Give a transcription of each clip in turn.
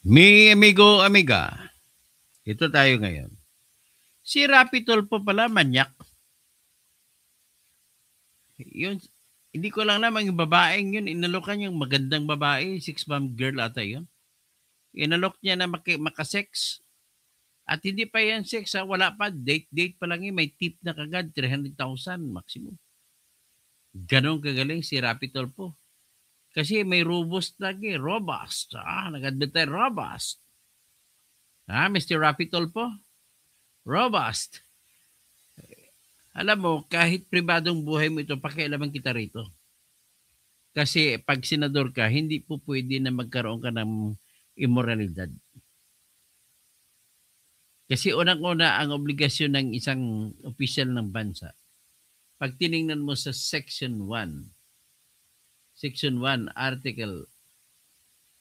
Mi amigo, amiga, ito tayo ngayon. Si Rapi Tulfo pala, manyak. Yun, hindi ko lang naman yung babaeng yun, inalokan yung magandang babae, 6-month girl ata yun. Inalok niya na makasex. At hindi pa yan sex, ha? Wala pa, date pa lang yun, may tip na kagad, 300,000 maximum. Ganon kagaling si Rapi Tulfo. Kasi may robust lagi, robust. Nag-advertise robust. Mr. Rapi Tulfo? Robust. Alam mo, kahit pribadong buhay mo ito, pakialaman kita rito. Kasi pag senador ka, hindi po pwede na magkaroon ka ng immoralidad. Kasi unang-una, ang obligasyon ng isang opisyal ng bansa, pag tiningnan mo sa Section 1, Article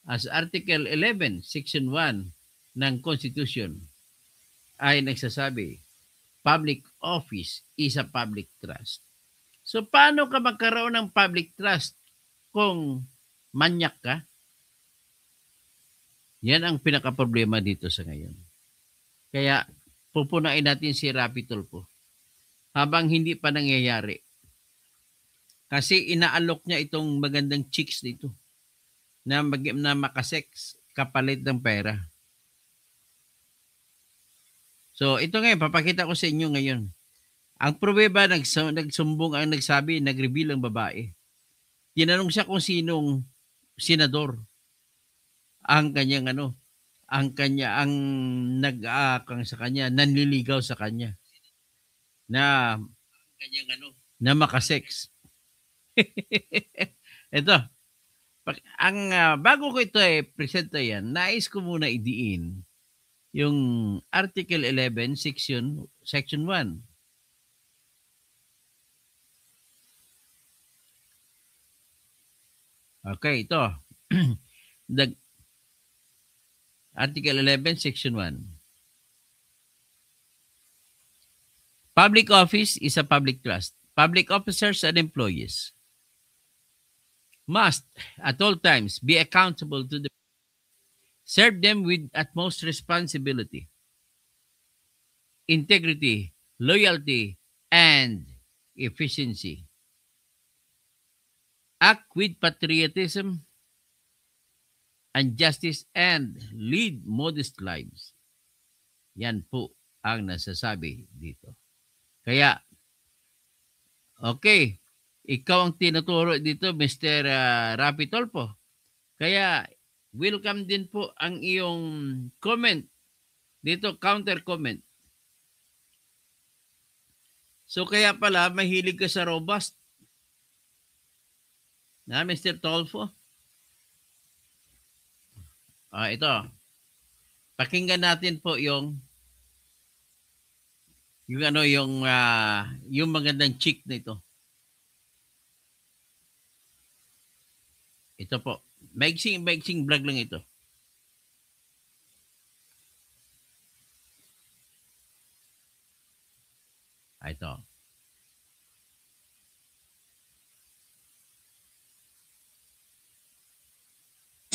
11, Section 1 ng Constitution ay nagsasabi, public office is a public trust. So, paano ka magkaroon ng public trust kung manyak ka? Yan ang pinaka-problema dito sa ngayon. Kaya, pupunain natin si Rapi Tulfo habang hindi pa nangyayari. Kasi inaalok niya itong magandang chicks dito na makasex kapalit ng pera. So, ito ngayon, papakita ko sa inyo ngayon. Ang pruweba, nagsumbong ang nagsabi, nag-reveal ang babae. Tinanong siya kung sinong senador ang kanyang ang nag-aakang sa kanya, nanliligaw sa kanya na makasex. Ito, bago ko ito presento yan, nais ko muna idiin yung Article 11, Section 1. Okay, ito. Article 11, Section 1. Public office is a public trust. Public officers and employees must at all times be accountable to the serve them with utmost responsibility, integrity, loyalty, and efficiency. Act with patriotism and justice and lead modest lives. Yan po ang nasasabi dito. Kaya, okay, ikaw ang tinuturo dito, Mr. Rapi Tulfo. Kaya, welcome din po ang iyong comment dito, counter comment. So, kaya pala, mahilig ka sa robust. Mr. Tulfo? Ito. Pakinggan natin po yung magandang chick na ito. Ito po. Maiksing vlog lang ito. Ito.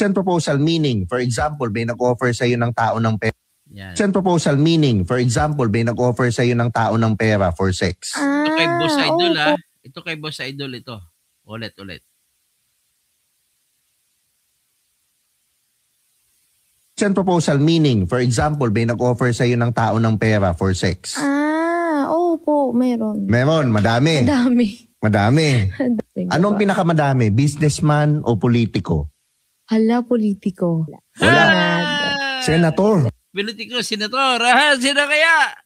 Proposal meaning, for example, may nag-offer sa iyo ng tao ng pera. Proposal meaning, for example, may nag-offer sa iyo ng tao ng pera for sex. Ito kay Boss Idol Ito kay Boss Idol ito. Ulit. Proposal meaning, for example, may nag-offer sa iyo ng tao ng pera for sex. Opo, meron. Meron, madami. Anong pinakamadami? Businessman o politiko? Hala, politiko. Wala. Senator. Politiko, senator. Sino kaya?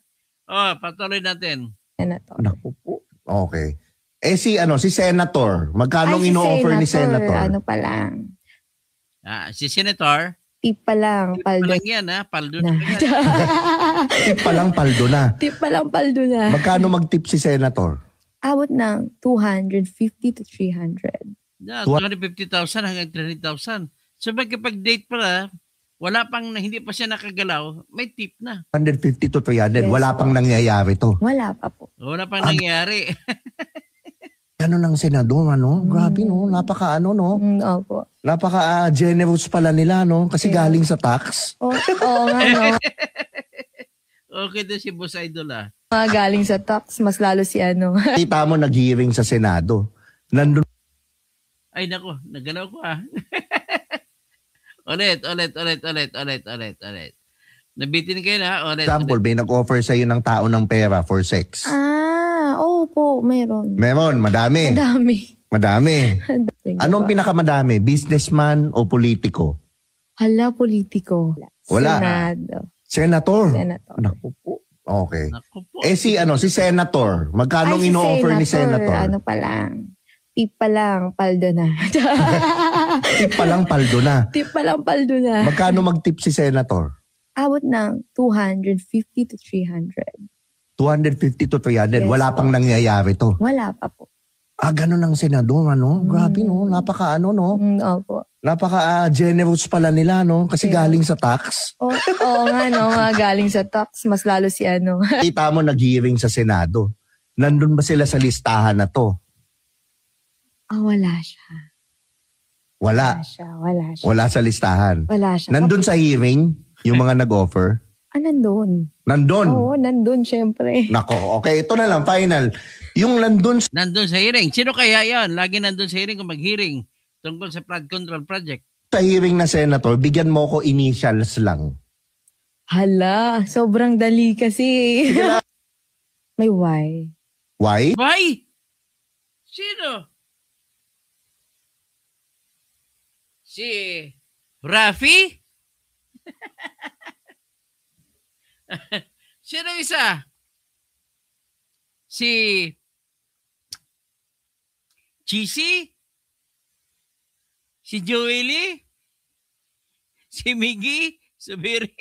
Patuloy natin. Senator. Naku po. Okay. Si senator. Magkano ino-offer ni senator? Ano pa lang? Si senator? Tip pa lang, paldo. Tip pa lang yan, paldo na. Tip pa lang, paldo na. Tip pa lang, paldo na. Magkano mag-tip si senator? Abot ng 250 to 300. 250,000 hanggang 300,000. So magkipag-date pala, wala pang, hindi pa siya nakagalaw, may tip na. 150 to 300. Yes, wala pang nangyayari to. Wala pa po. Wala pang nangyayari. Ng senador, Grabe, no? Napaka, no? Opo. Napaka-generous pala nila, no? Kasi Yeah. galing sa tax. Oo nga, no? Okay to si Boss Idol ah. Mga galing sa tax, mas lalo si ano. Kita mo nag-hearing sa Senado. Nandun Ay nako, nagalaw ko ah. ulit. Nabitin kayo na, example, may nag-offer sa'yo ng tao ng pera for sex. Oo po, meron. Meron, madami. Madami. Anong pinakamadami? Businessman o politiko? Hala, politiko. Wala. Senator. Naku po. Okay. Naku po. Si Senator. Magkano Ay, si ino-offer ni Senator? Ano pa lang. Tip pa lang, paldo na. Tip pa lang, paldo na. Tip pa lang, paldo na. Magkano mag-tip si Senator? Abot ng 250 to 300. 250 to 300. Yes, Wala pang po. nangyayari to. Wala pa po. Ganun ang senador, ano? Grabe, no? Napaka, no? Opo. Napaka-generous pala nila, no? Kasi Yeah. galing sa tax. Oo nga, no? Mga galing sa tax, mas lalo si ano. Kita mo nag-hearing sa Senado. Nandun ba sila sa listahan na to? Wala siya. Wala. Wala siya. Wala sa listahan. Wala siya. Nandun sa hearing, yung mga nag-offer. Nandun. Nandun. Oo, nandun, syempre. Nako, okay. Ito na lang, final. Yung nandun Nandun sa hearing. Sino kaya yan? Lagi nandun sa hearing kung mag-hearing tungkol sa flood control project. sa hearing na senator, bigyan mo ko initials lang. Hala, sobrang dali kasi. May Y. Why? Why? Sino? Si Rafi? Sino isa? Si Cheesy? Si Joely? Si Miggy? Subiri?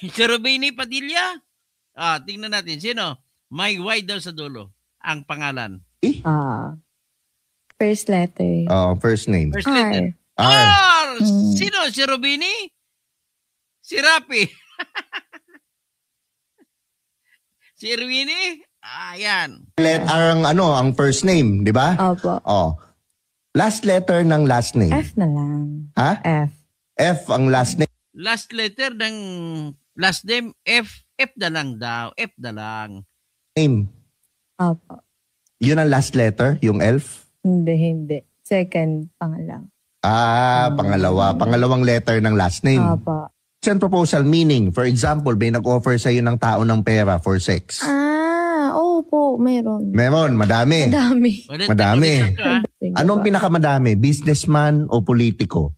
Si Rubini Padilla? Tingnan natin. Sino? May Y daw sa dulo. Ang pangalan. First letter. First name. First letter. R. R! Mm. Sino? Si Rubini? Si Rapi? Si Erwini? Yan. Letter ang first name, di ba? Opo. Last letter ng last name. F na lang. Ha? F. F ang last name. Last letter ng last name, F. F na lang daw. F na lang. Opo. Yun ang last letter, yung elf? Hindi. Second, pangalang. Pangalawa. Pangalawang letter ng last name. Opo. Send proposal meaning, for example, may nag-offer sa'yo ng tao ng pera for sex. Opo, meron. Meron, madami. Madami. Anong pinakamadami? Businessman o politiko?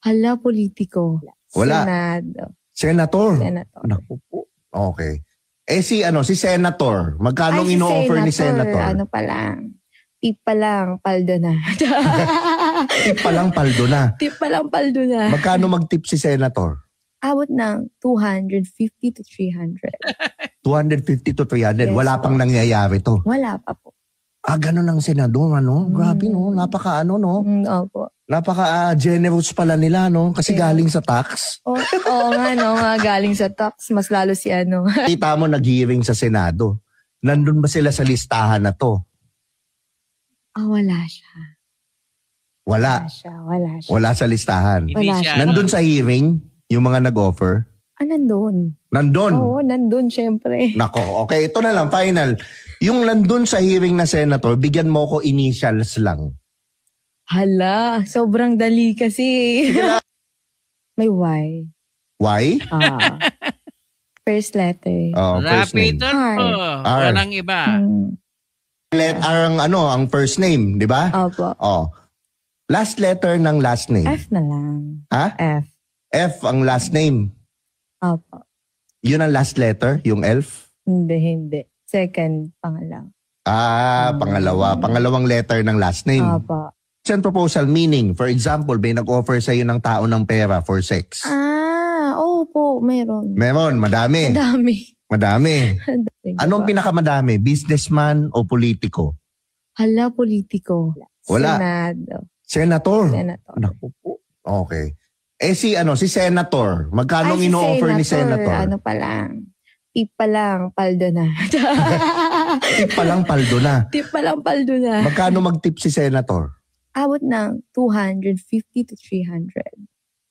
Hala, politiko. Wala. Senator. Naku po. Okay. Si Senator. Magkano si ino-offer ni Senator? Ano pa lang. Tip pa lang, paldo na. Tip pa lang, paldo na. Tip pa lang, paldo na. Magkano mag-tip si Senator? Abot ng 250 to 300. 250 to 300. Yes, Wala pang nangyayari to. Wala pa po. Ganun ang senador, ano? Grabe, no? Napaka, no? Opo. Napaka-generous pala nila, no? Kasi Yeah. galing sa tax. Oo nga, no? Mga galing sa tax, mas lalo si ano. Kita mo nag-hearing sa Senado. Nandun ba sila sa listahan na to? Wala siya. Wala. Wala siya. Wala sa listahan. Hindi Wala siya. siya. Nandun sa hearing, yung mga nag-offer. Nandun. Nandun. Oo, nandun, syempre. Nako, okay. Ito na lang, final. Yung nandun sa hearing na senator, bigyan mo ko initials lang. Hala, sobrang dali kasi. May Y. Why? First letter. First name. Rapito. R. Walang iba. Letter ang first name, di ba? Opo. Last letter ng last name. F na lang. Ha? F. F ang last name. Opo. Yun ang last letter, yung elf? Hindi. Second, pangalang. Pangalawa. Pangalawang letter ng last name. Opo. Send proposal meaning, for example, may nag-offer sa'yo ng tao ng pera for sex. Opo, meron. Meron, madami. Madami. Anong pinakamadami? Businessman o politiko? Hala, politiko. Wala. Senator. Naku po. Okay. Si Senator. Magkano ino-offer ni Senator? Ano pa lang. Tip pa lang, paldo na. Tip pa lang, paldo na. Tip pa lang, paldo na. Magkano mag-tip si Senator? Abot ng 250 to 300.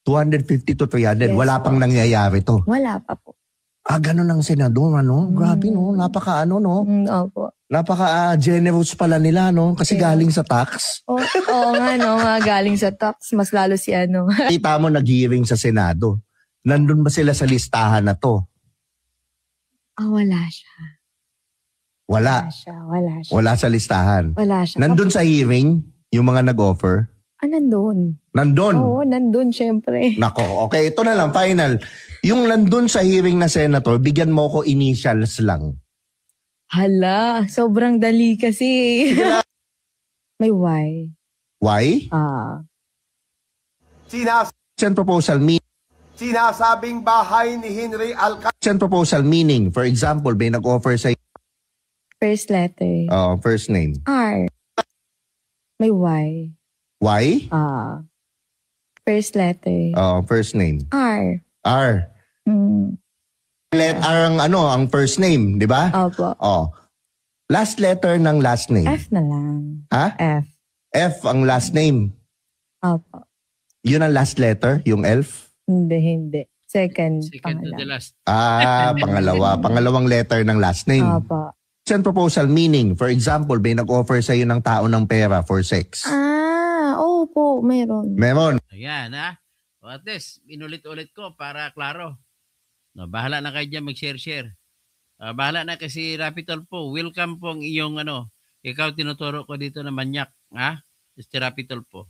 250 to 300. Yes, Wala pang po. nangyayari to. Wala pa po. Ganun ang senador, ano? Grabe, no? Napaka, ano, no? Opo. Napaka generous pala nila, no? Kasi Yeah. galing sa tax. Oo nga, no? Mga galing sa tax. Mas lalo si ano. Kita mo nag-hearing sa Senado. Nandun ba sila sa listahan na to? Wala siya. Wala. Wala siya. Wala sa listahan. Wala siya. Nandun sa hearing, yung mga nag-offer. Nandun. Nandun. Oo, nandun syempre. Nako, okay. Ito na lang, final. Yung nandun sa hearing na senator, bigyan mo ko initials lang. Hala, sobrang dali kasi. May Y. Why? Consent proposal meaning. Sinasabing bahay ni Henry Alcantara. Consent proposal meaning. For example, may nag-offer sa First letter. first name. R. May Y. Why? First letter. First name. R. R. Let R ang ang first name, di ba? Opo. Last letter ng last name. F na lang. Ha? F. F ang last name. Opo. Yun ang last letter, yung elf? Hindi. Second Second to the pangalawa. last. Pangalawa. Pangalawang letter ng last name. Opo. Consent proposal meaning. For example, may nag-offer sa iyo ng tao ng pera for sex. Opo, meron. Meron. Ayan, ha? O at least, inulit-ulit ko para klaro. No, bahala na kayo dyan mag-share-share. Bahala na kasi Rapitol po. Welcome po ang iyong ikaw tinuturo ko dito na manyak. Ha? Mr. Rapitol po.